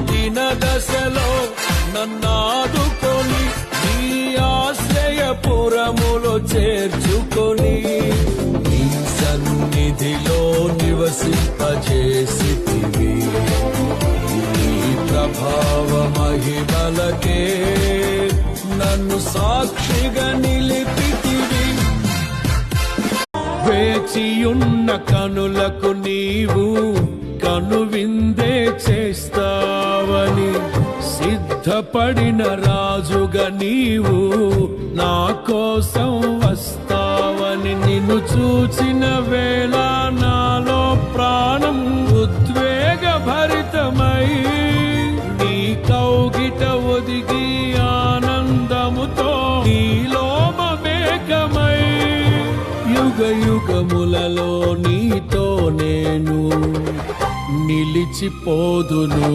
దిన దశలో నన్నాదుకొని నీ ఆశ్రయపురములో చేర్చుకొని నీ సన్నిధిలో నివసింపజేసితివి. నీ ప్రభావ మహిమలకే నన్ను సాక్షిగా నిలిపితివి. వేచియున్న కనులకు నీవు కనువిందే చేస్తావని, సిద్ధపడిన రాజుగా నీవు నా కోసం వస్తావని, నిన్ను చూచిన వేళ నాలో ప్రాణం ఉద్వేగ భరితమై నీ కౌగిట ఒదిగి ఆనందముతో నీలో మమేకమై యుగ యుగములలో నీతో నేను నిలిచిపోదును.